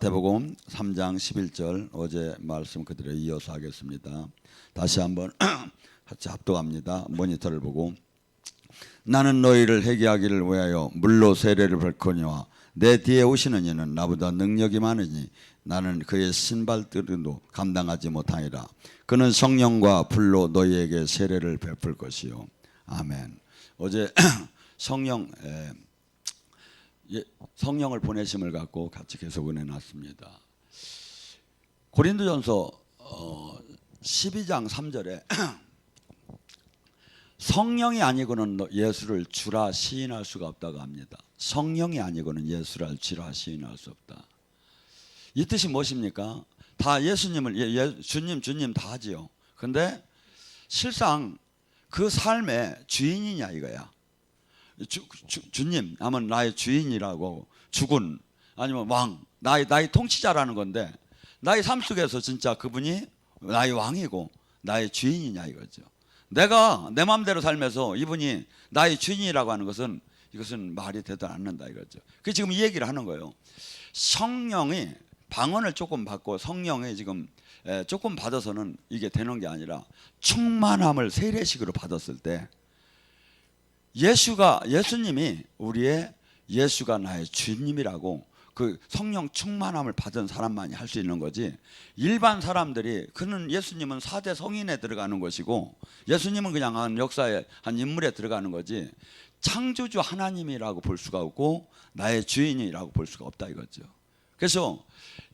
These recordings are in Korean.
마태복음 3장 11절 어제 말씀 그대로 이어서 하겠습니다. 다시 한번 같이 합독합니다. 모니터를 보고 나는 너희를 회개하기를 위하여 물로 세례를 받거니와 내 뒤에 오시는 이는 나보다 능력이 많으니 나는 그의 신발들도 감당하지 못하리라. 그는 성령과 불로 너희에게 세례를 베풀 것이요. 아멘. 어제 성령을 보내심을 갖고 같이 계속 은혜 났습니다. 고린도전서 12장 3절에 성령이 아니고는 예수를 주라 시인할 수가 없다고 합니다. 성령이 아니고는 예수를 주라 시인할 수 없다. 이 뜻이 무엇입니까? 다 예수님을 주님 다 하지요. 근데 실상 그 삶의 주인이냐 이거야. 주님 하면 나의 주인이라고, 주군 아니면 왕, 나의 통치자라는 건데, 나의 삶 속에서 진짜 그분이 나의 왕이고 나의 주인이냐 이거죠. 내가 내 마음대로 살면서 이분이 나의 주인이라고 하는 것은 이것은 말이 되도 않는다 이거죠. 그 지금 이 얘기를 하는 거예요. 성령이 방언을 조금 받고 성령이 지금 조금 받아서는 이게 되는 게 아니라 충만함을 세례식으로 받았을 때 예수님이 우리의 예수가 나의 주님이라고 그 성령 충만함을 받은 사람만이 할 수 있는 거지, 일반 사람들이 그는 예수님은 4대 성인에 들어가는 것이고 예수님은 그냥 한 역사의 한 인물에 들어가는 거지 창조주 하나님이라고 볼 수가 없고 나의 주인이라고 볼 수가 없다 이거죠. 그래서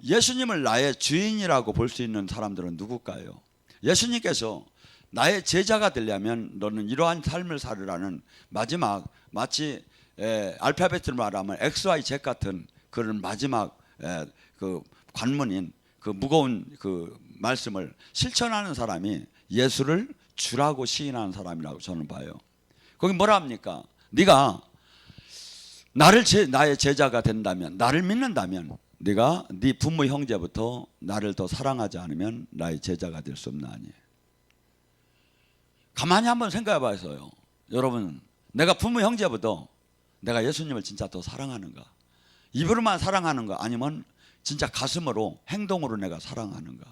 예수님을 나의 주인이라고 볼 수 있는 사람들은 누굴까요? 예수님께서 나의 제자가 되려면 너는 이러한 삶을 살으라는 마지막, 마치 알파벳으로 말하면 XYZ 같은 그런 마지막 그 관문인 그 무거운 그 말씀을 실천하는 사람이 예수를 주라고 시인하는 사람이라고 저는 봐요. 거기 뭐라 합니까? 네가 나의 제자가 된다면, 나를 믿는다면 네가 네 부모 형제부터 나를 더 사랑하지 않으면 나의 제자가 될 수 없나 아니에요. 가만히 한번 생각해 봐서요. 여러분, 내가 부모 형제보다 내가 예수님을 진짜 더 사랑하는가? 입으로만 사랑하는가? 아니면 진짜 가슴으로, 행동으로 내가 사랑하는가?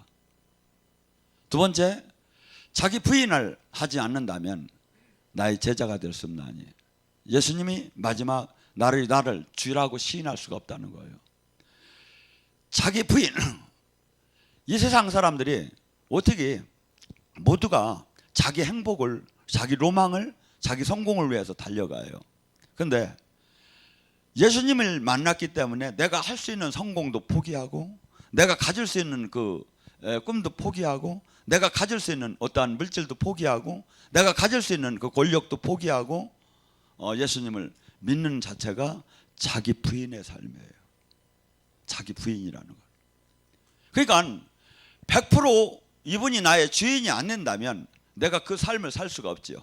두 번째, 자기 부인을 하지 않는다면 나의 제자가 될 수 없나 아니에요. 예수님이 마지막 나를 주라고 시인할 수가 없다는 거예요. 자기 부인, 이 세상 사람들이 어떻게 모두가 자기 행복을, 자기 로망을, 자기 성공을 위해서 달려가요. 그런데 예수님을 만났기 때문에 내가 할 수 있는 성공도 포기하고, 내가 가질 수 있는 그 꿈도 포기하고, 내가 가질 수 있는 어떠한 물질도 포기하고, 내가 가질 수 있는 그 권력도 포기하고 예수님을 믿는 자체가 자기 부인의 삶이에요. 자기 부인이라는 것. 그러니까 100% 이분이 나의 주인이 안 된다면 내가 그 삶을 살 수가 없지요.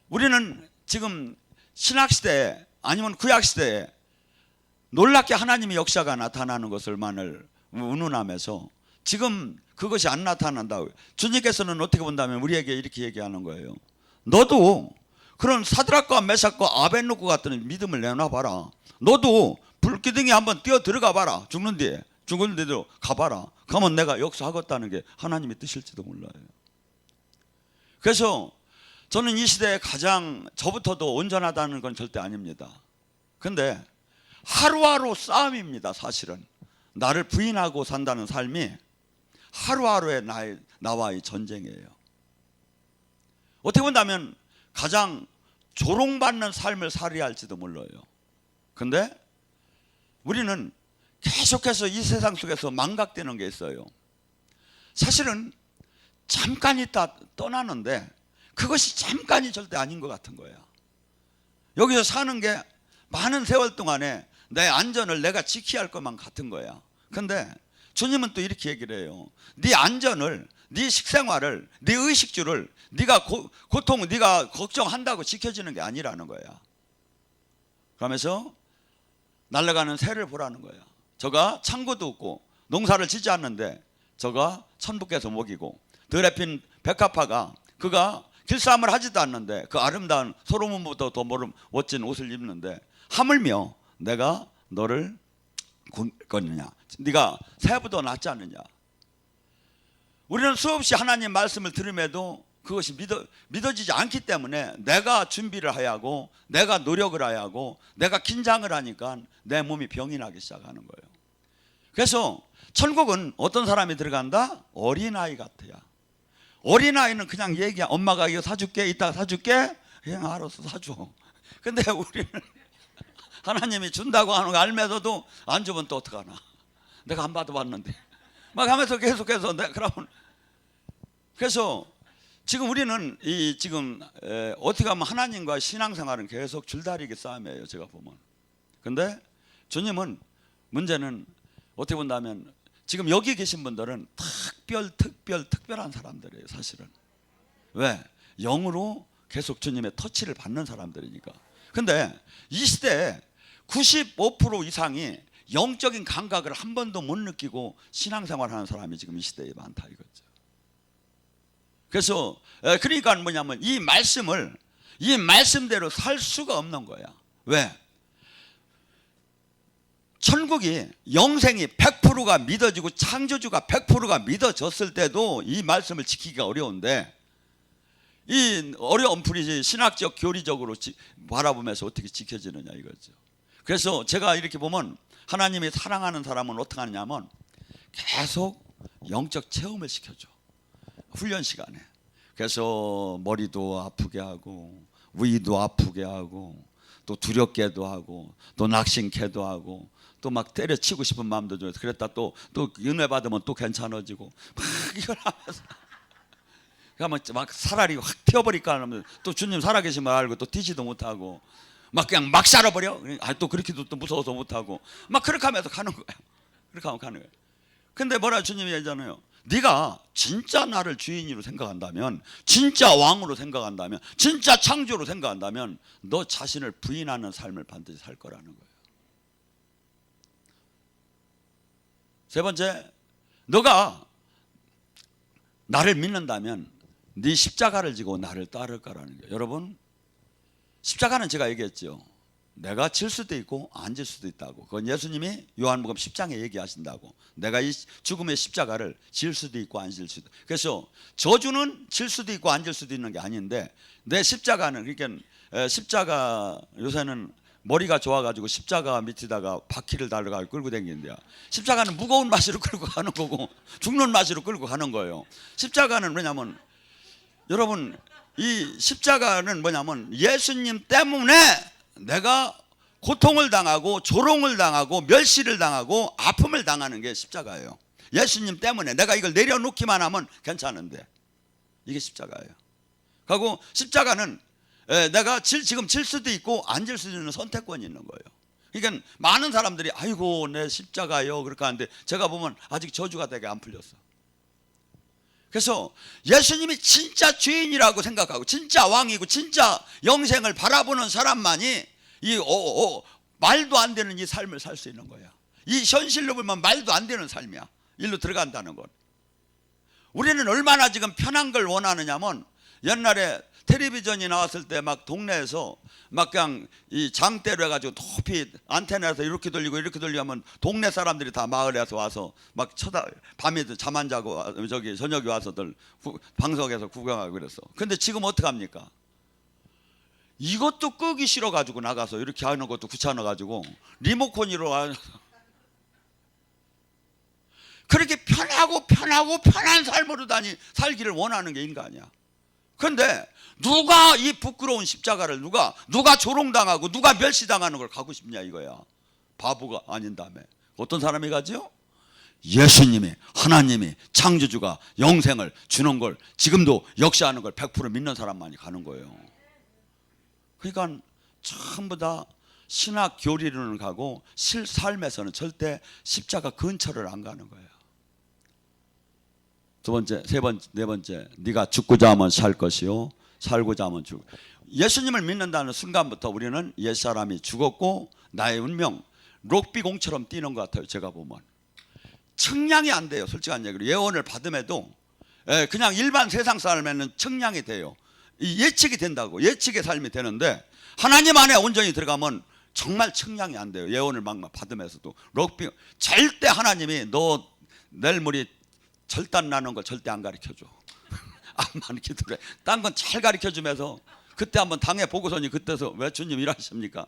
우리는 지금 신약시대에 아니면 구약시대에 놀랍게 하나님의 역사가 나타나는 것을만을 운운하면서 지금 그것이 안 나타난다고, 주님께서는 어떻게 본다면 우리에게 이렇게 얘기하는 거예요. 너도 그런 사드락과 메삭과 아벳노고 같은 믿음을 내놔봐라. 너도 불기둥에 한번 뛰어 들어가 봐라. 죽는 데로 가봐라. 그러면 내가 역사하겠다는 게 하나님의 뜻일지도 몰라요. 그래서 저는 이 시대에 가장, 저부터도 온전하다는 건 절대 아닙니다. 근데 하루하루 싸움입니다. 사실은 나를 부인하고 산다는 삶이 하루하루의 나와의 전쟁이에요. 어떻게 본다면 가장 조롱받는 삶을 살아야 할지도 몰라요. 근데 우리는 계속해서 이 세상 속에서 망각되는 게 있어요. 사실은 잠깐 있다 떠나는데 그것이 잠깐이 절대 아닌 것 같은 거야. 여기서 사는 게 많은 세월 동안에 내 안전을 내가 지켜야 할 것만 같은 거야. 근데 주님은 또 이렇게 얘기를 해요. 네 안전을, 네 식생활을, 네 의식주를 네가 네가 걱정한다고 지켜지는 게 아니라는 거야. 그러면서 날아가는 새를 보라는 거야. 저가 창고도 없고 농사를 짓지 않는데 저가 천부께서 먹이고, 들에 핀 백합화가 그가 길쌈을 하지도 않는데 그 아름다운 솔로몬보다 더 멋진 옷을 입는데 하물며 내가 너를 거느냐? 네가 새보다 낫지 않느냐? 우리는 수없이 하나님 말씀을 들음에도 그것이 믿어지지 않기 때문에 내가 준비를 해야 하고 내가 노력을 해야 하고 내가 긴장을 하니까 내 몸이 병이 나기 시작하는 거예요. 그래서 천국은 어떤 사람이 들어간다? 어린아이 같아요. 어린아이는 그냥 얘기야. 엄마가 이거 사줄게, 이따가 사줄게. 그냥 알아서 사줘. 근데 우리는 하나님이 준다고 하는 거 알면서도 안 주면 또 어떡하나? 내가 안 받아봤는데 막 하면서 계속해서 그러면 그래서 지금 우리는 지금 어떻게 하면 하나님과 신앙생활은 계속 줄다리기 싸움이에요. 제가 보면. 근데 주님은 문제는 어떻게 본다면 지금 여기 계신 분들은 특별한 사람들이에요. 사실은. 왜? 영으로 계속 주님의 터치를 받는 사람들이니까. 근데 이 시대에 95% 이상이 영적인 감각을 한 번도 못 느끼고 신앙생활하는 사람이 지금 이 시대에 많다 이거죠. 그래서 그러니까 뭐냐면 이 말씀대로 살 수가 없는 거야. 왜? 천국이 영생이 100%가 믿어지고 창조주가 100%가 믿어졌을 때도 이 말씀을 지키기가 어려운데 이 어려운 풀이지 신학적 교리적으로 바라보면서 어떻게 지켜지느냐 이거죠. 그래서 제가 이렇게 보면 하나님이 사랑하는 사람은 어떻게 하느냐면 계속 영적 체험을 시켜줘. 훈련 시간에. 그래서 머리도 아프게 하고 위도 아프게 하고 또 두렵게도 하고 또 낙심케도 하고 또 막 때려치고 싶은 마음도 들어서 그랬다 또 은혜 받으면 또 괜찮아지고 막 이걸 하면서 그러면 막 살알이 확 튀어버릴까 하면 또 주님 살아계신 걸 알고 또 뛰지도 못하고 막 그냥 막 살아버려. 또 그렇게도 또 무서워서 못하고 막 그렇게 하면서 가는 거야. 그렇게 하면 가는 거야. 근데 뭐라 주님이 얘기하잖아요. 네가 진짜 나를 주인으로 생각한다면, 진짜 왕으로 생각한다면, 진짜 창조로 생각한다면 너 자신을 부인하는 삶을 반드시 살 거라는 거예요. 세 번째, 너가 나를 믿는다면 네 십자가를 지고 나를 따를 거라는 거예요. 여러분, 십자가는 제가 얘기했죠. 내가 질 수도 있고 안 질 수도 있다고. 그건 예수님이 요한복음 10장에 얘기하신다고. 내가 이 죽음의 십자가를 질 수도 있고 안 질 수도. 그래서 저주는 질 수도 있고 안 질 수도 있는 게 아닌데 내 십자가는, 그러니까 십자가 요새는 머리가 좋아가지고 십자가 밑에다가 바퀴를 달아가지고 끌고 다니는데요. 십자가는 무거운 마시로 끌고 가는 거고 죽는 마시로 끌고 가는 거예요. 십자가는 뭐냐면 여러분, 이 십자가는 뭐냐면 예수님 때문에 내가 고통을 당하고 조롱을 당하고 멸시를 당하고 아픔을 당하는 게 십자가예요. 예수님 때문에 내가 이걸 내려놓기만 하면 괜찮은데 이게 십자가예요. 그리고 십자가는 내가 지금 질 수도 있고 안 질 수도 있는 선택권이 있는 거예요. 그러니까 많은 사람들이 아이고 내 십자가요 그렇게 하는데 제가 보면 아직 저주가 되게 안 풀렸어. 그래서 예수님이 진짜 주인이라고 생각하고 진짜 왕이고 진짜 영생을 바라보는 사람만이 이 말도 안 되는 이 삶을 살 수 있는 거야. 이 현실로 보면 말도 안 되는 삶이야. 일로 들어간다는 건. 우리는 얼마나 지금 편한 걸 원하느냐면 옛날에 텔레비전이 나왔을 때 막 동네에서 막 그냥 이 장대로 해가지고 높이 안테나에서 이렇게 돌리고 이렇게 돌리고 하면 동네 사람들이 다 마을에서 와서 막 밤에도 잠 안 자고 저기 저녁에 와서들 방송에서 구경하고 그랬어. 근데 지금 어떡합니까? 이것도 끄기 싫어가지고 나가서 이렇게 하는 것도 귀찮아가지고 리모컨으로 그렇게 편한 삶으로 살기를 원하는 게 인간이야. 그런데 누가 이 부끄러운 십자가를 누가 조롱당하고 누가 멸시당하는 걸 가고 싶냐 이거야. 바보가 아닌 다음에 어떤 사람이 가죠? 예수님이, 하나님이, 창조주가 영생을 주는 걸 지금도 역시 하는 걸 100% 믿는 사람만이 가는 거예요. 그러니까 전부 다 신학 교리로는 가고 삶에서는 절대 십자가 근처를 안 가는 거예요. 두 번째, 세 번째, 네 번째, 네가 죽고자 하면 살 것이요 살고자 하면 죽. 예수님을 믿는다는 순간부터 우리는 옛사람이 죽었고 나의 운명 록비공처럼 뛰는 것 같아요. 제가 보면 측량이 안 돼요. 솔직한 얘기로 예언을 받음에도 그냥 일반 세상 삶에는 측량이 돼요. 예측이 된다고. 예측의 삶이 되는데 하나님 안에 온전히 들어가면 정말 측량이 안 돼요. 예언을 막 받으면서도 럭비 절대 하나님이 너 내일 모레 절단 나는 걸 절대 안 가르쳐줘. 암만 기도해. 딴 건 잘 가르쳐주면서 그때 한번 당해 보고서니 그때서 왜 주님 일하십니까?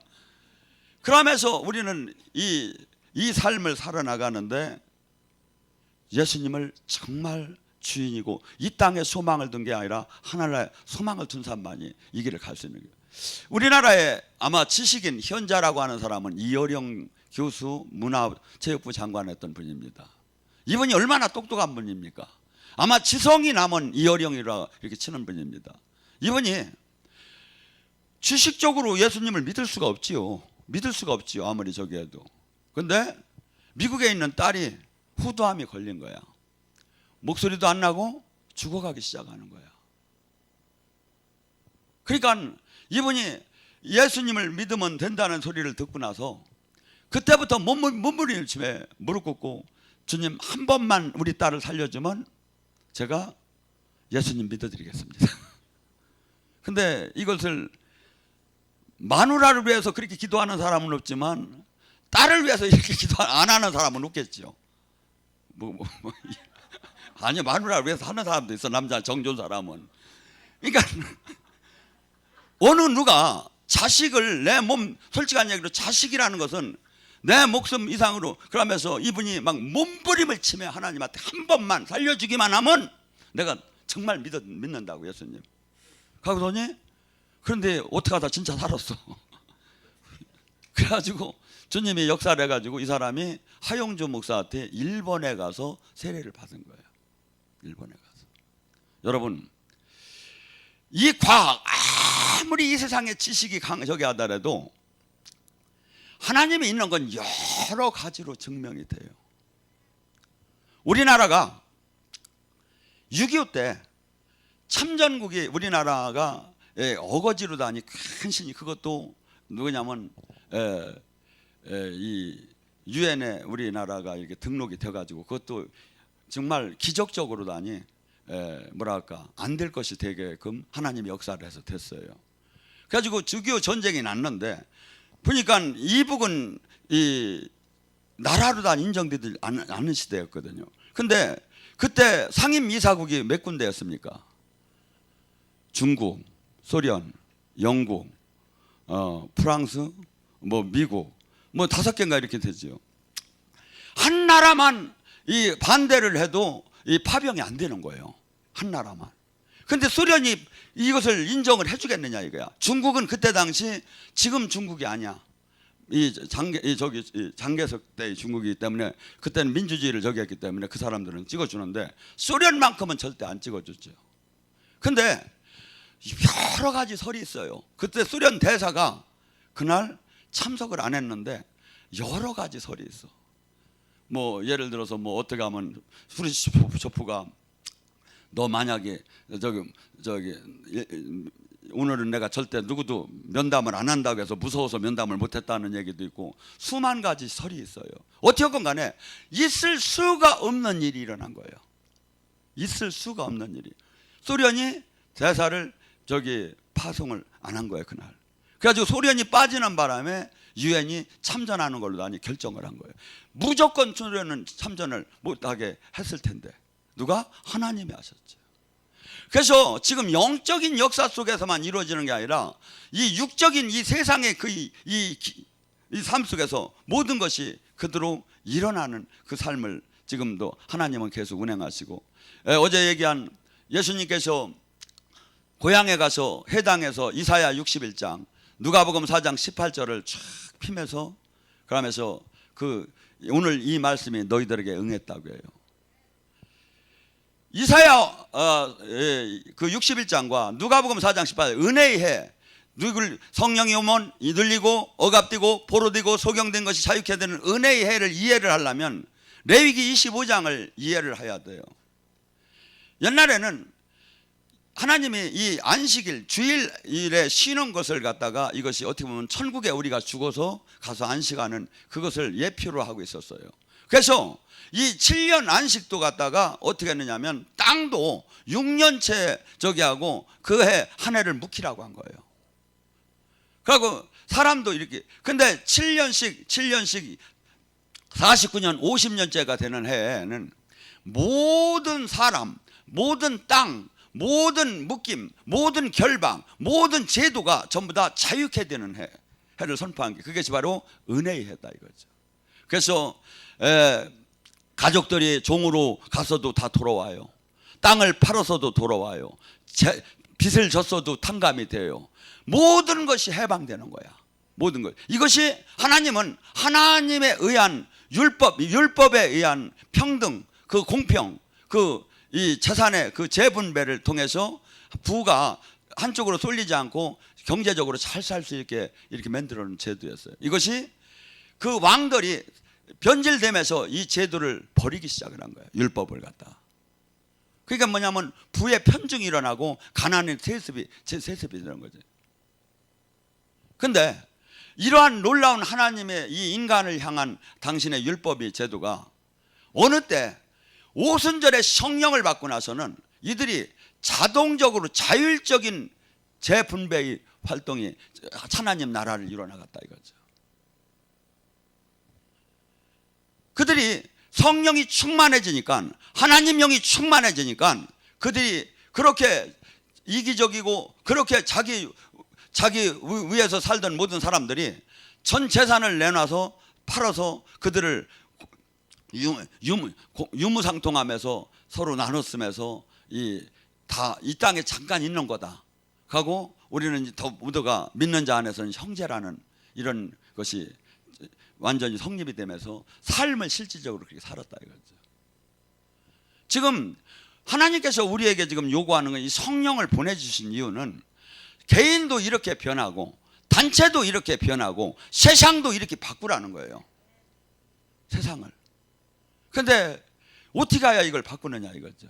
그러면서 우리는 이 삶을 살아나가는데 예수님을 정말 주인이고 이 땅에 소망을 둔 게 아니라 하늘나라에 소망을 둔 사람만이 이 길을 갈 수 있는 거예요. 우리나라에 아마 지식인 현자라고 하는 사람은 이어령 교수 문화체육부 장관 했던 분입니다. 이분이 얼마나 똑똑한 분입니까? 아마 지성이 남은 이어령이라 이렇게 치는 분입니다. 이분이 지식적으로 예수님을 믿을 수가 없지요. 믿을 수가 없지요. 아무리 저기 해도. 근데 미국에 있는 딸이 후두암이 걸린 거야. 목소리도 안 나고 죽어가기 시작하는 거야. 그러니까 이분이 예수님을 믿으면 된다는 소리를 듣고 나서 그때부터 몸부림치며 무릎 꿇고 주님 한 번만 우리 딸을 살려주면 제가 예수님 믿어드리겠습니다. 근데 이것을 마누라를 위해서 그렇게 기도하는 사람은 없지만 딸을 위해서 이렇게 기도 안 하는 사람은 없겠죠. 아니 마누라를 위해서 하는 사람도 있어. 남자 정좋은 사람은. 그러니까 어느 누가 자식을 내 몸 솔직한 얘기로 자식이라는 것은 내 목숨 이상으로 그러면서 이분이 막 몸부림을 치며 하나님한테 한 번만 살려주기만 하면 내가 정말 믿는다고 예수님. 그러더니 그런데 어떻게 하다 진짜 살았어. 그래가지고 주님이 역사를 해가지고 이 사람이 하용주 목사한테 일본에 가서 세례를 받은 거예요. 일본에 가서. 여러분 이 과학 아무리 이 세상의 지식이 저기 하더라도 하나님이 있는 건 여러 가지로 증명이 돼요. 우리나라가 6.25 때 참전국이 우리나라가 어거지로 다니 큰 신이 그것도 누구냐면 이 유엔에 우리나라가 이렇게 등록이 돼가지고 그것도 정말 기적적으로 다니 뭐랄까 안 될 것이 되게끔 하나님이 역사를 해서 됐어요. 그래가지고 6.25 전쟁이 났는데 보니까 이북은 이 나라로 다 인정되지 않는 시대였거든요. 근데 그때 상임 이사국이 몇 군데였습니까? 중국, 소련, 영국, 프랑스, 미국, 5개인가 이렇게 되죠. 한 나라만 이 반대를 해도 이 파병이 안 되는 거예요. 한 나라만. 근데 소련이 이것을 인정을 해주겠느냐 이거야. 중국은 그때 당시 지금 중국이 아니야. 이 장개석 때의 중국이기 때문에 그때는 민주주의를 저기 했기 때문에 그 사람들은 찍어주는데 소련만큼은 절대 안 찍어줬죠. 근데 여러 가지 설이 있어요. 그때 소련 대사가 그날 참석을 안 했는데 여러 가지 설이 있어. 예를 들어서 어떻게 하면 후르시초프가 너 만약에 저기 오늘은 내가 절대 누구도 면담을 안 한다고 해서 무서워서 면담을 못했다는 얘기도 있고 수만 가지 설이 있어요. 어떻건 간에 있을 수가 없는 일이 일어난 거예요. 있을 수가 없는 일이. 소련이 대사를 파송을 안 한 거예요 그날. 그래가지고 소련이 빠지는 바람에 유엔이 참전하는 걸로 결정을 한 거예요. 무조건 소련은 참전을 못하게 했을 텐데 누가? 하나님이 하셨죠. 그래서 지금 영적인 역사 속에서만 이루어지는 게 아니라 이 육적인 이 세상의 이 삶 속에서 모든 것이 그대로 일어나는 그 삶을 지금도 하나님은 계속 운행하시고 어제 얘기한 예수님께서 고향에 가서 회당에서 이사야 61장 누가복음 4장 18절을 쫙 피면서 그러면서 오늘 이 말씀이 너희들에게 응했다고 해요. 이사야 그 61장과 누가복음 4장 18절 은혜의 해 누굴 성령이 오면 이들리고 억압되고 포로되고 소경된 것이 자유케 되는 은혜의 해를 이해를 하려면 레위기 25장을 이해를 해야 돼요. 옛날에는 하나님이 이 안식일 주일에 쉬는 것을 갖다가 이것이 어떻게 보면 천국에 우리가 죽어서 가서 안식하는 그것을 예표로 하고 있었어요. 그래서 이 7년 안식도 갖다가 어떻게 했느냐면 땅도 6년째 하고 그 해 한 해를 묵히라고 한 거예요. 그리고 사람도 이렇게. 근데 7년씩 49년 50년째가 되는 해에는 모든 사람, 모든 땅, 모든 묶임, 모든 결방, 모든 제도가 전부 다 자유케 되는 해를 선포한 게 그것이 바로 은혜의 해다 이거죠. 그래서 가족들이 종으로 가서도 다 돌아와요. 땅을 팔아서도 돌아와요. 빚을 졌어도 탕감이 돼요. 모든 것이 해방되는 거야. 모든 것. 이것이 하나님은 하나님에 의한 율법에 의한 평등, 그 공평, 이 재산의 그 재분배를 통해서 부가 한쪽으로 쏠리지 않고 경제적으로 잘 살 수 있게 이렇게 만들어 놓은 제도였어요. 이것이 그 왕들이 변질되면서 이 제도를 버리기 시작을 한 거예요. 율법을 갖다. 그러니까 뭐냐면 부의 편중이 일어나고 가난의 세습이 되는 거죠. 근데 이러한 놀라운 하나님의 이 인간을 향한 당신의 율법의 제도가 어느 때 오순절에 성령을 받고 나서는 이들이 자동적으로 자율적인 재분배의 활동이 하나님 나라를 이뤄나갔다 이거죠. 그들이 성령이 충만해지니까, 하나님 영이 충만해지니까 그들이 그렇게 이기적이고 그렇게 자기 위에서 살던 모든 사람들이 전 재산을 내놔서 팔아서 그들을 유무상통하면서 서로 나눴으면서 이 땅에 잠깐 있는 거다 하고 우리는 더 모두가 믿는 자 안에서는 형제라는 이런 것이 완전히 성립이 되면서 삶을 실질적으로 그렇게 살았다 이거죠. 지금 하나님께서 우리에게 지금 요구하는 건 이 성령을 보내주신 이유는 개인도 이렇게 변하고 단체도 이렇게 변하고 세상도 이렇게 바꾸라는 거예요. 세상을. 근데 어떻게 해야 이걸 바꾸느냐 이거죠.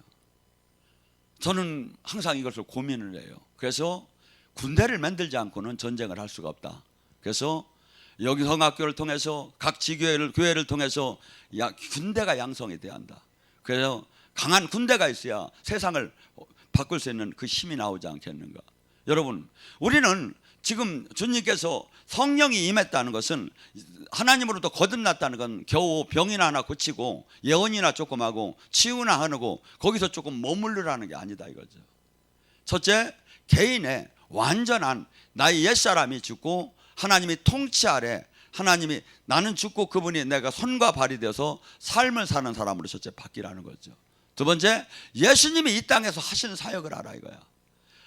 저는 항상 이것을 고민을 해요. 그래서 군대를 만들지 않고는 전쟁을 할 수가 없다. 그래서 여기 성학교를 통해서 각 교회를 통해서 군대가 양성이 돼야 한다. 그래서 강한 군대가 있어야 세상을 바꿀 수 있는 그 힘이 나오지 않겠는가. 여러분, 우리는 지금 주님께서 성령이 임했다는 것은 하나님으로부터 거듭났다는 건 겨우 병이나 하나 고치고 예언이나 조금 하고 치유나 하고 거기서 조금 머무르라는 게 아니다 이거죠. 첫째, 개인의 완전한 나의 옛사람이 죽고 하나님이 통치 아래 하나님이 나는 죽고 그분이 내가 손과 발이 되어서 삶을 사는 사람으로 첫째 바뀌라는 거죠. 두 번째, 예수님이 이 땅에서 하시는 사역을 알아 이거야.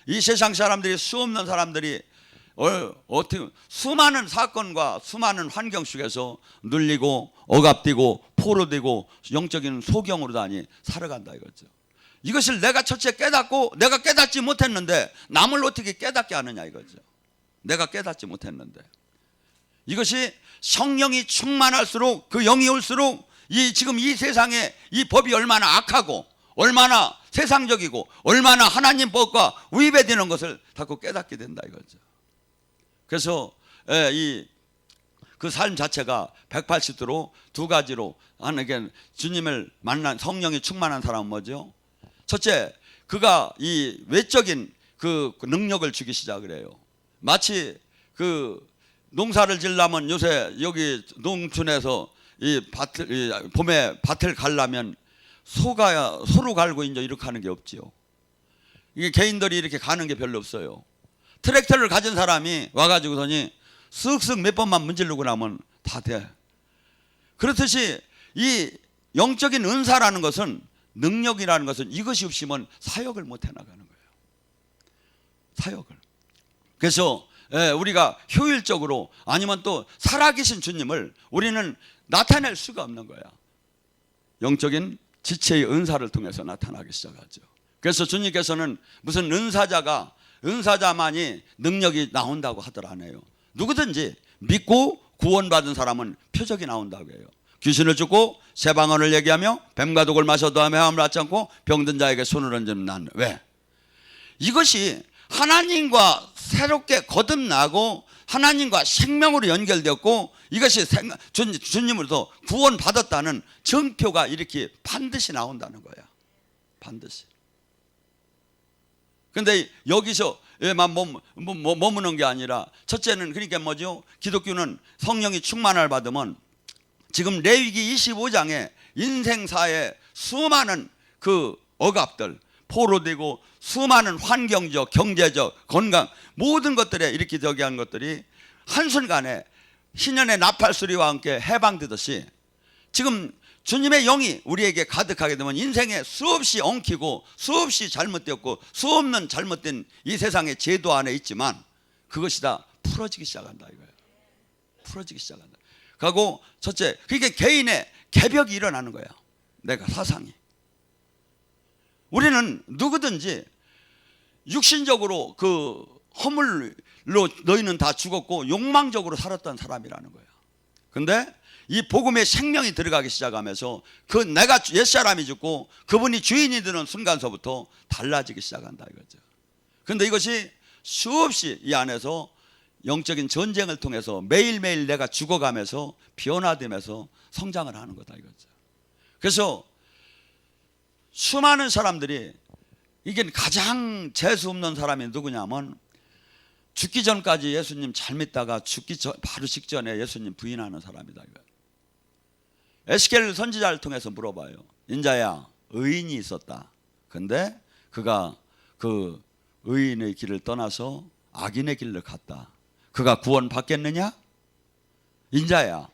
이 세상 사람들이 수없는 사람들이 어떻게 수많은 사건과 수많은 환경 속에서 눌리고 억압되고 포로되고 영적인 소경으로 다니 살아간다 이거죠. 이것을 내가 첫째 깨닫고 내가 깨닫지 못했는데 남을 어떻게 깨닫게 하느냐 이거죠. 내가 깨닫지 못했는데 이것이 성령이 충만할수록 그 영이 올수록 지금 이 세상에 이 법이 얼마나 악하고 얼마나 세상적이고 얼마나 하나님 법과 위배되는 것을 자꾸 깨닫게 된다 이거죠. 그래서 그 삶 자체가 180도로 두 가지로 하나님께 주님을 만난 성령이 충만한 사람은 뭐죠? 첫째, 그가 이 외적인 그 능력을 주기 시작을 해요. 마치 그 농사를 지려면 요새 여기 농촌에서 봄에 밭을 갈라면 소로 갈고 이제 이렇게 하는 게 없지요. 이게 개인들이 이렇게 가는 게 별로 없어요. 트랙터를 가진 사람이 와가지고서니 쓱쓱 몇 번만 문지르고 나면 다 돼. 그렇듯이 이 영적인 은사라는 것은 능력이라는 것은 이것이 없으면 사역을 못 해나가는 거예요. 사역을. 그래서 우리가 효율적으로 아니면 또 살아계신 주님을 우리는 나타낼 수가 없는 거야. 영적인 지체의 은사를 통해서 나타나기 시작하죠. 그래서 주님께서는 무슨 은사자만이 능력이 나온다고 하들 안 해요. 누구든지 믿고 구원받은 사람은 표적이 나온다고 해요. 귀신을 쫓고 새 방언을 얘기하며 뱀과 독을 마셔도 헤함을 받지 않고 병든 자에게 손을 얹으면 난 왜? 이것이 하나님과 새롭게 거듭나고 하나님과 생명으로 연결되었고 이것이 주님으로부터 구원받았다는 증표가 이렇게 반드시 나온다는 거야. 반드시. 근데 여기서 에만 머무는 게 아니라, 첫째는 그러니까 뭐죠? 기독교는 성령이 충만을 받으면 지금 레위기 25장에 인생사의 수많은 그 억압들, 포로되고 수많은 환경적, 경제적, 건강 모든 것들에 이렇게 저기 한 것들이 한순간에 신년의 나팔소리와 함께 해방되듯이, 지금 주님의 영이 우리에게 가득하게 되면 인생에 수없이 엉키고 수없이 잘못되었고 수없는 잘못된 이 세상의 제도 안에 있지만 그것이 다 풀어지기 시작한다 이거예요. 풀어지기 시작한다. 그리고 첫째, 그게 개인의 개벽이 일어나는 거예요. 내가 사상이. 우리는 누구든지 육신적으로 그 허물로 너희는 다 죽었고 욕망적으로 살았던 사람이라는 거예요. 근데 이 복음의 생명이 들어가기 시작하면서 그 내가 옛사람이 죽고 그분이 주인이 되는 순간서부터 달라지기 시작한다 이거죠. 근데 이것이 수없이 이 안에서 영적인 전쟁을 통해서 매일매일 내가 죽어가면서 변화되면서 성장을 하는 거다 이거죠. 그래서 수많은 사람들이, 이게 가장 재수 없는 사람이 누구냐면 죽기 전까지 예수님 잘 믿다가 바로 직전에 예수님 부인하는 사람이다 이거예요. 에스겔 선지자를 통해서 물어봐요. 인자야, 의인이 있었다. 근데 그가 그 의인의 길을 떠나서 악인의 길로 갔다. 그가 구원 받겠느냐? 인자야,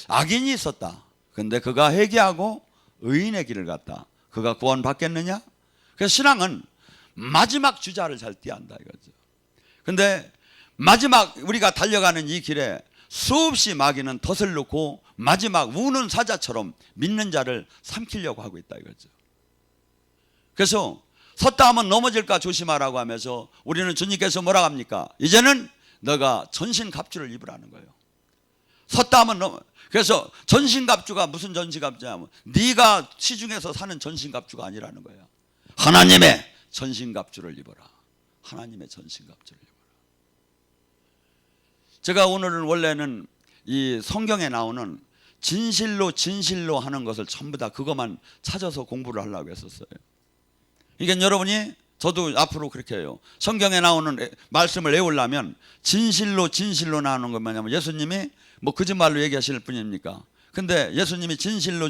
악인이 있었다. 근데 그가 회개하고 의인의 길을 갔다. 그가 구원 받겠느냐? 그래서 신앙은 마지막 주자를 잘 띄한다 이거죠. 근데 마지막 우리가 달려가는 이 길에 수없이 마귀는 덫을 놓고 마지막 우는 사자처럼 믿는 자를 삼키려고 하고 있다 이거죠. 그래서 섰다 하면 넘어질까 조심하라고 하면서 우리는 주님께서 뭐라고 합니까? 이제는 너가 전신갑주를 입으라는 거예요. 섰다 하면 그래서 전신갑주가 무슨 전신갑주냐면 네가 시중에서 사는 전신갑주가 아니라는 거예요. 하나님의 전신갑주를 입어라. 하나님의 전신갑주를 입어라. 제가 오늘은 원래는 이 성경에 나오는 진실로 하는 것을 전부 다 그것만 찾아서 공부를 하려고 했었어요. 이게 여러분이, 저도 앞으로 그렇게 해요. 성경에 나오는 말씀을 외우려면 진실로 나오는 것 뭐냐면, 예수님이 뭐 거짓말로 얘기하실 뿐입니까? 근데 예수님이 진실로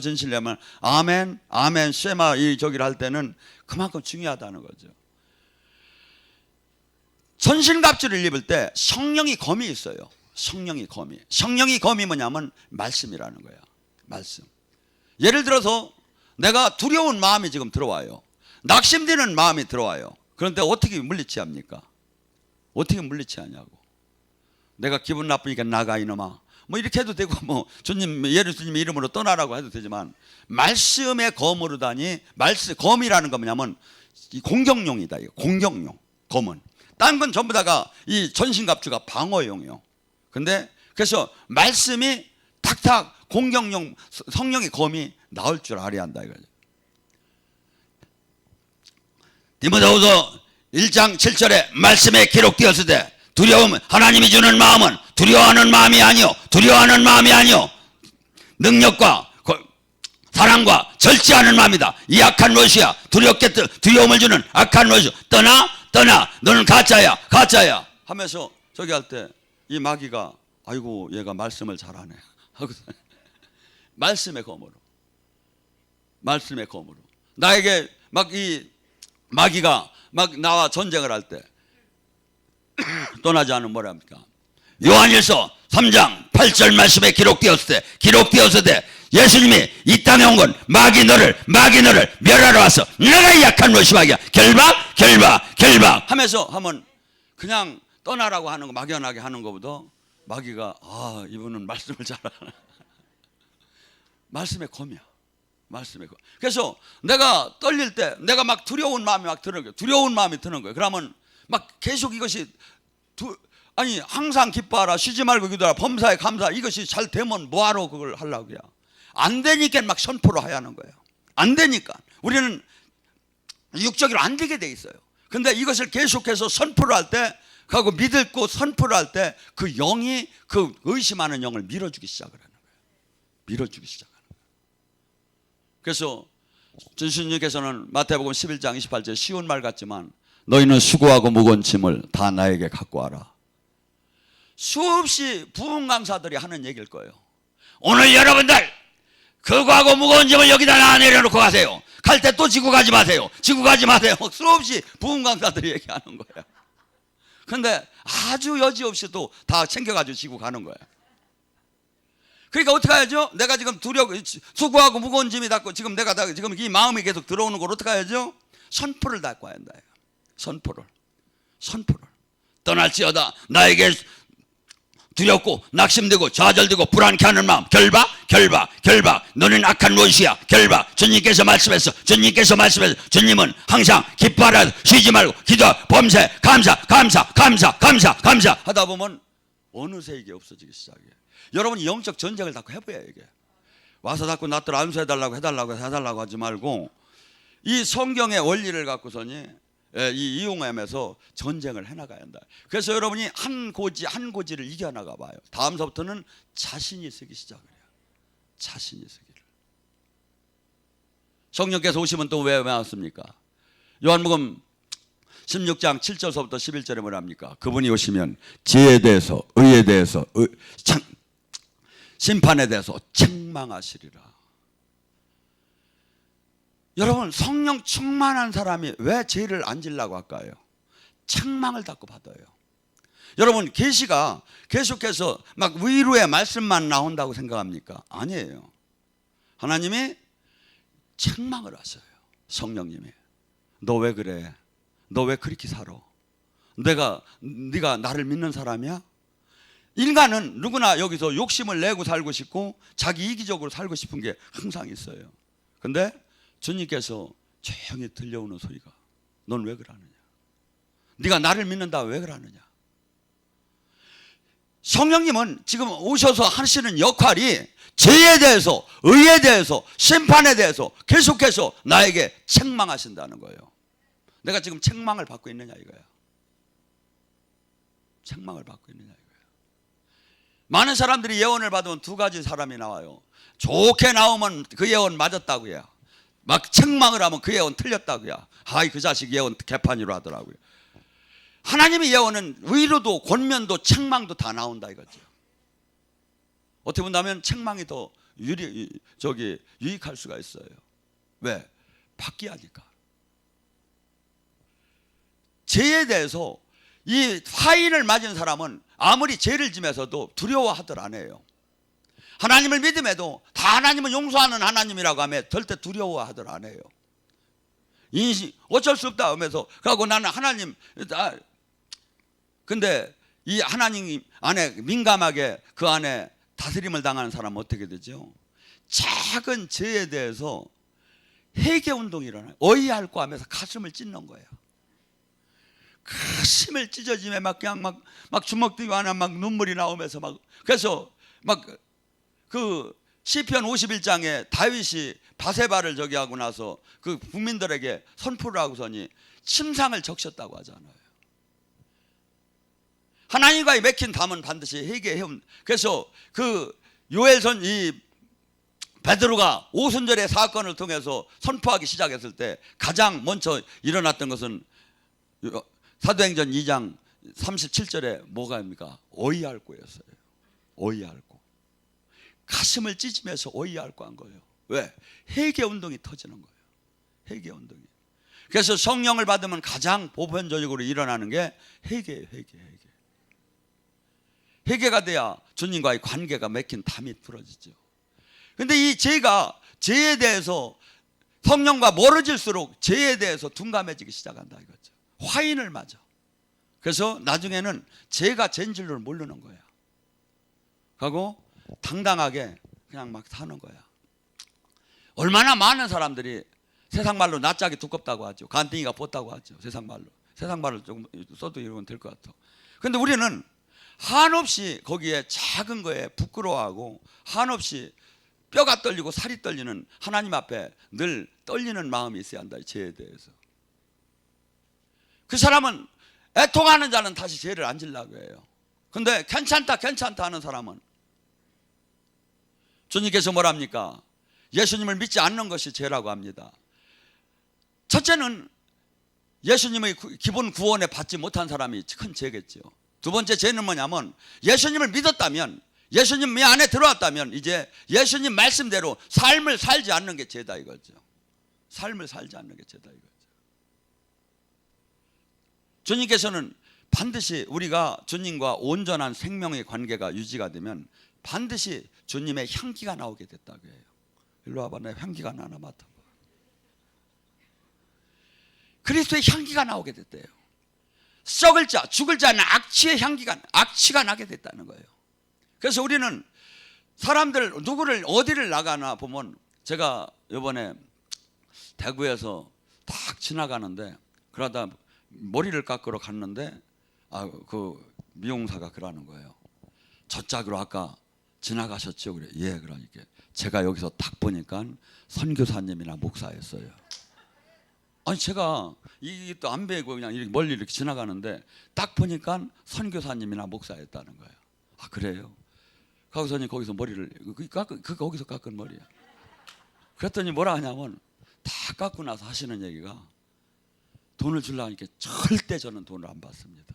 하면 아멘 쉐마 이 저기를 할 때는 그만큼 중요하다는 거죠. 전신갑주를 입을 때 성령이 검이 있어요. 성령이 검이 뭐냐면 말씀이라는 거예요. 말씀. 예를 들어서 내가 두려운 마음이 지금 들어와요. 낙심되는 마음이 들어와요. 그런데 어떻게 물리치합니까? 어떻게 물리치하냐고. 내가 기분 나쁘니까 나가 이놈아. 뭐 이렇게 해도 되고, 뭐 예수님의 이름으로 떠나라고 해도 되지만, 말씀의 검으로 다니. 검이라는 거 뭐냐면 이 공격용이다. 공격용. 검은. 딴 건 전부 다가 이 전신갑주가 방어용이요. 근데 그래서 말씀이 탁탁 공격용 성령의 검이 나올 줄 알아야 한다 이거죠. 디모데후서 1장 7절에 말씀에 기록되었으되 하나님이 주는 마음은 두려워하는 마음이 아니요 능력과 사랑과 절제하는 마음이다. 이 악한 롯이야. 두려움을 주는 악한 롯이 떠나 너는 가짜야 하면서 저기 할 때 이 마귀가 아이고 얘가 말씀을 잘하네 하고 말씀의 검으로 나에게 막 이 마귀가 막 나와 전쟁을 할 때 떠나지 않으면 뭐라 합니까? 요한일서 3장 8절 말씀에 기록되었으되 예수님이 이 땅에 온 건 마귀 너를 멸하러 왔어. 내가 약한 롯이 결박 하면서 하면 그냥 떠나라고 하는 거, 막연하게 하는 것보다 마귀가 이분은 말씀을 잘하네. 말씀의 검이야. 그래서 내가 떨릴 때 내가 막 두려운 마음이 막 드는 거예요. 그러면 막 계속 이것이 항상 기뻐하라, 쉬지 말고 기도하라, 범사에 감사, 이것이 잘 되면 뭐하러 그걸 하려고요. 안 되니까 막 선포를 해야 하는 거예요. 안 되니까 우리는 육적으로 안 되게 돼 있어요. 근데 이것을 계속해서 선포를 할 때, 하고 믿고 선포를 할 때 그 영이 그 의심하는 영을 밀어주기 시작을 하는 거예요. 그래서 주님께서는 마태복음 11장 28절 쉬운 말 같지만 너희는 수고하고 무거운 짐을 다 나에게 갖고 와라. 수없이 부흥 강사들이 하는 얘기일 거예요. 오늘 여러분들 그거하고 무거운 짐을 여기다 내려놓고 가세요. 갈 때 또 지고 가지 마세요. 지고 가지 마세요. 수없이 부흥 강사들이 얘기하는 거예요. 근데 아주 여지없이 또 다 챙겨가지고 지고 가는 거예요. 그러니까 어떻게 해야죠? 내가 지금 수고하고 무거운 짐이 닿고 지금 내가 지금 이 마음이 계속 들어오는 걸 어떻게 해야죠? 선포를 닦고 해야 한다. 선포를 떠날지어다 나에게 두렵고 낙심되고 좌절되고 불안케 하는 마음 결박 너는 악한 원수야. 결박. 주님께서 말씀했어. 주님은 항상 기뻐하라 쉬지 말고 기도 범세 감사 하다 보면 어느새 이게 없어지기 시작해요. 여러분이 영적 전쟁을 자꾸 해봐야 이게. 와서 자꾸 나들 안수해달라고 하지 말고 이 성경의 원리를 갖고서니 이용하면서 전쟁을 해나가야 한다. 그래서 여러분이 한 고지를 이겨나가 봐요. 다음서부터는 자신이 쓰기 시작을 해요. 자신이 쓰기를. 성령께서 오시면 또 왜 왔습니까? 요한복음 16장 7절서부터 11절에 뭐랍니까? 그분이 오시면 지혜에 대해서 의에 대해서 심판에 대해서 책망하시리라. 여러분 성령 충만한 사람이 왜 죄를 안 지려고 할까요? 책망을 받고 받아요. 여러분 계시가 계속해서 막 위로의 말씀만 나온다고 생각합니까? 아니에요. 하나님이 책망을 하셔요. 성령님이 너 왜 그래? 너 왜 그렇게 살아? 네가 나를 믿는 사람이야? 인간은 누구나 여기서 욕심을 내고 살고 싶고 자기 이기적으로 살고 싶은 게 항상 있어요. 근데 주님께서 조용히 들려오는 소리가 넌 왜 그러느냐? 네가 나를 믿는다 왜 그러느냐? 성령님은 지금 오셔서 하시는 역할이 죄에 대해서 의에 대해서 심판에 대해서 계속해서 나에게 책망하신다는 거예요. 내가 지금 책망을 받고 있느냐 이거야. 책망을 받고 있느냐 이거야. 많은 사람들이 예언을 받으면 두 가지 사람이 나와요. 좋게 나오면 그 예언 맞았다고요. 막 책망을 하면 그 예언 틀렸다고요. 아이 그 자식 예언 개판이로 하더라고요. 하나님의 예언은 위로도 권면도 책망도 다 나온다 이거죠. 어떻게 본다면 책망이 더 유익할 수가 있어요. 왜? 받기 하니까. 죄에 대해서 이 화인을 맞은 사람은 아무리 죄를 지면서도 두려워하들 안 해요. 하나님을 믿음에도 다 하나님은 용서하는 하나님이라고 하면 절대 두려워하들 안 해요. 인식 어쩔 수 없다 하면서 그리고 나는 하나님 근데 이 하나님 안에 민감하게 그 안에 다스림을 당하는 사람은 어떻게 되죠? 작은 죄에 대해서 회개 운동이 일어나요. 어이할고 하면서 가슴을 찢는 거예요. 가슴을 찢어지면 막 주먹 들고 하나 막 눈물이 나오면서 막 그래서 막 그 시편 51장에 다윗이 바세바를 저기 하고 나서 그 국민들에게 선포를 하고서니 침상을 적셨다고 하잖아요. 하나님과의 맺힌 담은 반드시 회개해온. 그래서 그 요엘선 이 베드로가 오순절의 사건을 통해서 선포하기 시작했을 때 가장 먼저 일어났던 것은 사도행전 2장 37절에 뭐가 입니까? 어이할고였어요. 어이할고. 가슴을 찢으면서 어이할고 한 거예요. 왜? 회개 운동이 터지는 거예요. 회개 운동이. 그래서 성령을 받으면 가장 보편적으로 일어나는 게 회개예요. 회개가 돼야 주님과의 관계가 맺힌 담이 풀어지죠. 근데 이 죄에 대해서 성령과 멀어질수록 죄에 대해서 둔감해지기 시작한다 이거죠. 화인을 맞아. 그래서 나중에는 죄가 죄인 줄을 모르는 거야. 하고 당당하게 그냥 막 사는 거야. 얼마나 많은 사람들이 세상 말로 낯짝이 두껍다고 하죠. 간땡이가 뻗다고 하죠. 세상 말로 조금 써도 이러면 될 것 같아. 근데 우리는 한없이 거기에 작은 거에 부끄러워하고 한없이 뼈가 떨리고 살이 떨리는 하나님 앞에 늘 떨리는 마음이 있어야 한다. 죄에 대해서. 그 사람은 애통하는 자는 다시 죄를 안 지려고 해요. 근데 괜찮다 하는 사람은 주님께서 예수님의 기본 구원에 받지 못한 사람이 큰 죄겠죠. 두 번째 죄는 뭐냐면 예수님을 믿었다면, 예수님 안에 들어왔다면 이제 예수님 말씀대로 삶을 살지 않는 게 죄다 이거죠. 삶을 살지 않는 게 죄다 이거죠. 주님께서는 반드시 우리가 주님과 온전한 생명의 관계가 유지가 되면 반드시 주님의 향기가 나오게 됐다고 해요. 일로 와봐, 내 향기가 나나 맡아봐. 그리스도의 향기가 나오게 됐대요. 썩을 자, 죽을 자는 악취가 나게 됐다는 거예요. 그래서 우리는 사람들 누구를 어디를 나가나 보면, 제가 이번에 대구에서 딱 지나가는데 그러다 머리를 깎으러 갔는데 그 미용사가 그러는 거예요. 저짝으로 아까 지나가셨죠? 그래. 예, 그러니까 제가 여기서 딱 보니까 선교사님이나 목사였어요. 아니 제가 이게 또 안 배고 그냥 이렇게 멀리 이렇게 지나가는데 딱 보니까 선교사님이나 목사였다는 거예요. 아 그래요? 거기서 머리를 거기서 깎은 머리야. 그랬더니 뭐라 하냐면 다 깎고 나서 하시는 얘기가, 돈을 주려고 하니까 절대 저는 돈을 안 받습니다.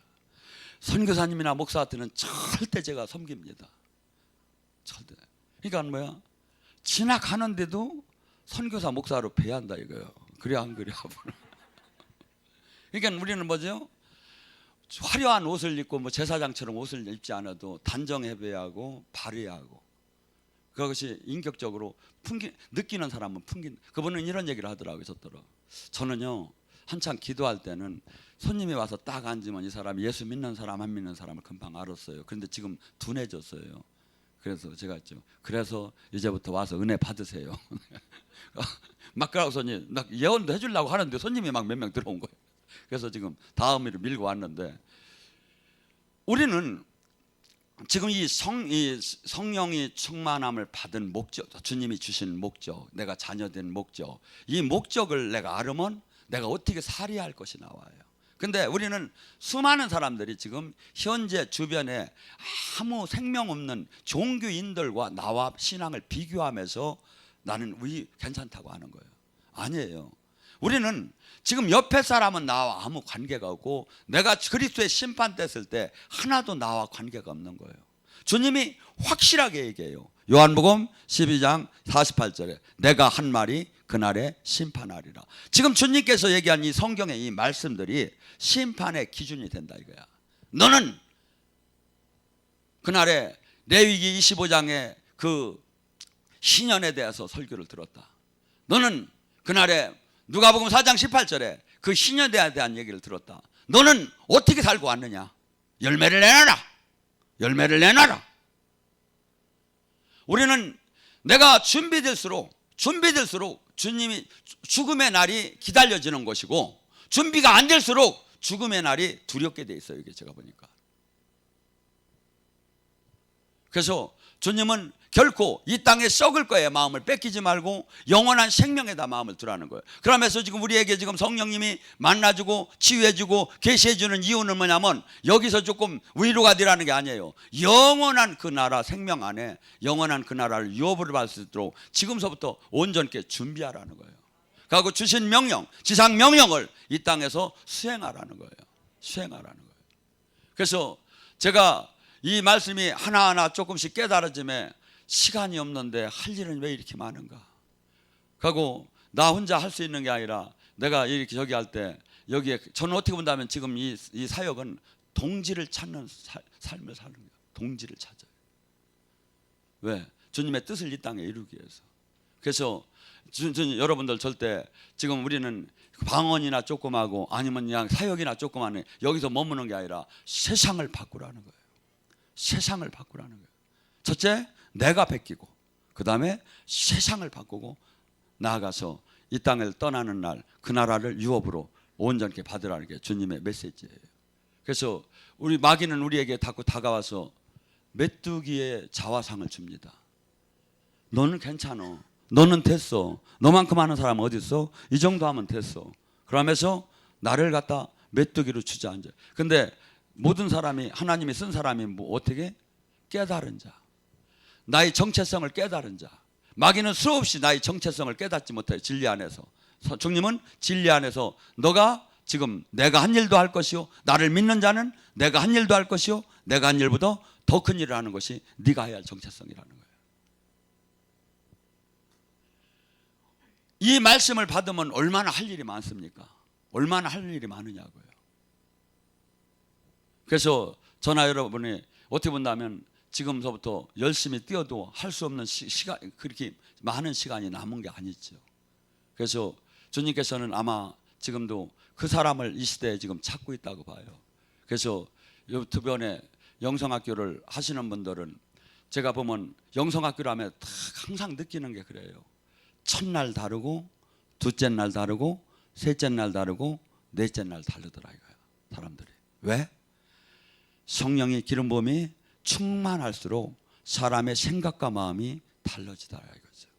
선교사님이나 목사한테는 절대 제가 섬깁니다. 절대. 그러니까 뭐야? 지나가는데도 선교사 목사로 배한다 이거예요. 그래 안 그래? 그러니까 우리는 뭐죠? 화려한 옷을 입고 뭐 제사장처럼 옷을 입지 않아도 단정해야 하고 바르야 하고, 그것이 인격적으로 느끼는 사람은 풍긴. 그분은 이런 얘기를 하더라고요. 저는요 한참 기도할 때는 손님이 와서 딱 앉으면 이 사람이 예수 믿는 사람 안 믿는 사람을 금방 알았어요. 그런데 지금 둔해졌어요. 그래서 제가 했죠. 그래서 이제부터 와서 은혜 받으세요. 막 그러고서니 나 예언도 해주려고 하는데 손님이 막 몇 명 들어온 거예요. 그래서 지금 다음 일을 밀고 왔는데, 우리는 지금 이 성령이 충만함을 받은 목적, 주님이 주신 목적, 내가 자녀된 목적, 이 목적을 내가 알으면 내가 어떻게 살아야 할 것이 나와요. 근데 우리는 수많은 사람들이 지금 현재 주변에 아무 생명 없는 종교인들과 나와 신앙을 비교하면서 나는 괜찮다고 하는 거예요. 아니에요. 우리는 지금 옆에 사람은 나와 아무 관계가 없고, 내가 그리스도의 심판됐을 때 하나도 나와 관계가 없는 거예요. 주님이 확실하게 얘기해요. 요한복음 12장 48절에 내가 한 말이 그날에 심판하리라. 지금 주님께서 얘기한 이 성경의 이 말씀들이 심판의 기준이 된다 이거야. 너는 그날에 레위기 25장의 그 신년에 대해서 설교를 들었다. 너는 그날에 누가복음 4장 18절에 그 신년에 대한 얘기를 들었다. 너는 어떻게 살고 왔느냐? 열매를 내놔라. 열매를 내놔라. 우리는 내가 준비될수록 주님이 죽음의 날이 기다려지는 것이고, 준비가 안 될수록 죽음의 날이 두렵게 돼 있어요. 이게 제가 보니까. 그래서 주님은 결코 이 땅에 썩을 거에 마음을 뺏기지 말고 영원한 생명에다 마음을 두라는 거예요. 그러면서 지금 우리에게 지금 성령님이 만나주고 치유해주고 계시해주는 이유는 뭐냐면, 여기서 조금 위로가 되라는 게 아니에요. 영원한 그 나라 생명 안에 영원한 그 나라를 유업을 받을 수 있도록 지금서부터 온전케 준비하라는 거예요. 그리고 주신 명령, 지상 명령을 이 땅에서 수행하라는 거예요. 수행하라는 거예요. 그래서 제가 이 말씀이 하나하나 조금씩 깨달아짐에 시간이 없는데 할 일은 왜 이렇게 많은가? 그리고 나 혼자 할 수 있는 게 아니라 내가 이렇게 저기 할 때 여기에 저는 어떻게 본다면 지금 이 사역은 동지를 찾는 삶을 사는 거예요. 동지를 찾아요. 왜? 주님의 뜻을 이 땅에 이루기 위해서. 그래서 여러분들 절대 지금 우리는 방언이나 조그마하고 아니면 그냥 사역이나 조그마한 여기서 머무는 게 아니라 세상을 바꾸라는 거예요. 세상을 바꾸라는 거예요. 첫째, 내가 베끼고, 그 다음에 세상을 바꾸고 나아가서 이 땅을 떠나는 날 그 나라를 유업으로 온전케 받으라는 게 주님의 메시지예요. 그래서 우리 마귀는 우리에게 자꾸 다가와서 메뚜기의 자화상을 줍니다. 너는 괜찮아. 너는 됐어. 너만큼 하는 사람 어디 있어? 이 정도 하면 됐어. 그러면서 나를 갖다 메뚜기로 주저앉아. 근데 모든 사람이, 하나님이 쓴 사람이 뭐 어떻게? 깨달은 자, 나의 정체성을 깨달은 자. 마귀는 수없이 나의 정체성을 깨닫지 못해. 진리 안에서. 주님은 진리 안에서 너가 지금 내가 한 일도 할 것이요 나를 믿는 자는 내가 한 일도 할 것이요 내가 한 일보다 더 큰 일을 하는 것이 네가 해야 할 정체성이라는 거예요. 이 말씀을 받으면 얼마나 할 일이 많습니까? 얼마나 할 일이 많으냐고요. 그래서 저나 여러분이 어떻게 본다면 지금서부터 열심히 뛰어도 할 수 없는 시간, 그렇게 많은 시간이 남은 게 아니죠. 그래서 주님께서는 아마 지금도 그 사람을 이 시대에 지금 찾고 있다고 봐요. 그래서 주변에 영성학교를 하시는 분들은 제가 보면 영성학교를 하면 항상 느끼는 게 그래요. 첫날 다르고 둘째 날 다르고 셋째 날 다르고 넷째 날 다르더라 이거야. 사람들이. 왜? 성령의 기름 부음이 충만할수록 사람의 생각과 마음이 달라지더라 이거죠.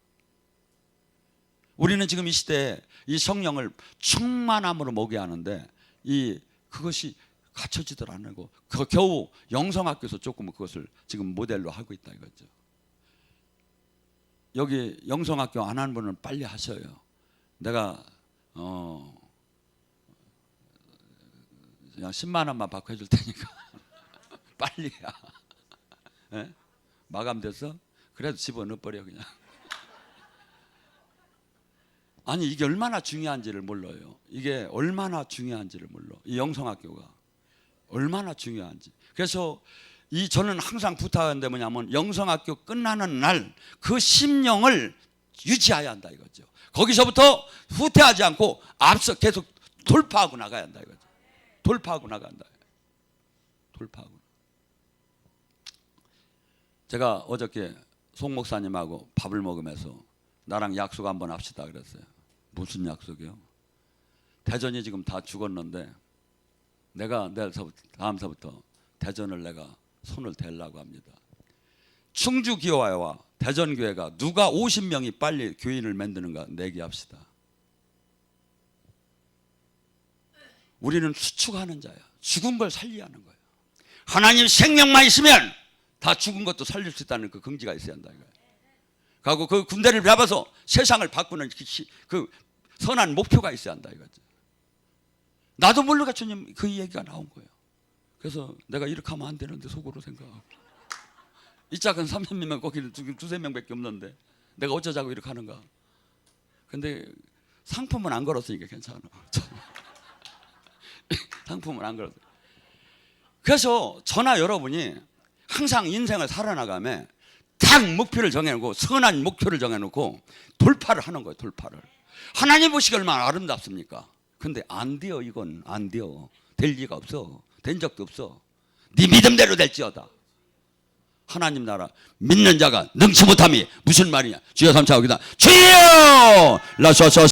우리는 지금 이 시대에 이 성령을 충만함으로 먹여야 하는데 그것이 갖춰지들 않고 겨우 영성학교에서 조금 그것을 지금 모델로 하고 있다 이거죠. 여기 영성학교 안 한 분은 빨리 하셔요. 내가 그냥 10만 원만 받고 해줄 테니까 빨리야. 네? 마감돼서 그래도 집어넣어버려 그냥. 아니 이게 얼마나 중요한지를 몰라요. 이게 얼마나 중요한지를 몰라. 이 영성학교가 얼마나 중요한지. 그래서 저는 항상 부탁하는데 뭐냐면 영성학교 끝나는 날 그 심령을 유지해야 한다 이거죠. 거기서부터 후퇴하지 않고 앞서 계속 돌파하고 나가야 한다 이거죠. 돌파하고 나간다. 돌파하고. 제가 어저께 송 목사님하고 밥을 먹으면서 나랑 약속 한번 합시다 그랬어요. 무슨 약속이요? 대전이 지금 다 죽었는데 내가 다음서부터 대전을 내가 손을 대려고 합니다. 충주교회와 대전교회가 누가 50명이 빨리 교인을 만드는가 내기합시다. 우리는 수축하는 자야. 죽은 걸 살려야 하는 거예요. 하나님 생명만 있으면 다 죽은 것도 살릴 수 있다는 그 긍지가 있어야 한다 이거예요. 그리고 그 군대를 잡아서 세상을 바꾸는 그 선한 목표가 있어야 한다 이거죠. 나도 모르게 주님 그 얘기가 나온 거예요. 그래서 내가 이렇게 하면 안 되는데 속으로 생각하고 이 짝은 30명 거기는 두세 명밖에 없는데 내가 어쩌자고 이렇게 하는가. 근데 상품은 안 걸었으니까 괜찮아. 상품은 안 걸었어요. 그래서 저나 여러분이 항상 인생을 살아나가며 딱 목표를 정해놓고 선한 목표를 정해놓고 돌파를 하는 거예요. 돌파를. 하나님 보시기 얼마나 아름답습니까? 근데 안 돼요. 이건 안 돼요. 될 리가 없어. 된 적도 없어. 네 믿음대로 될지어다. 하나님 나라 믿는 자가 능치 못함이 무슨 말이냐. 주여 삼차오기다. 주여 라소서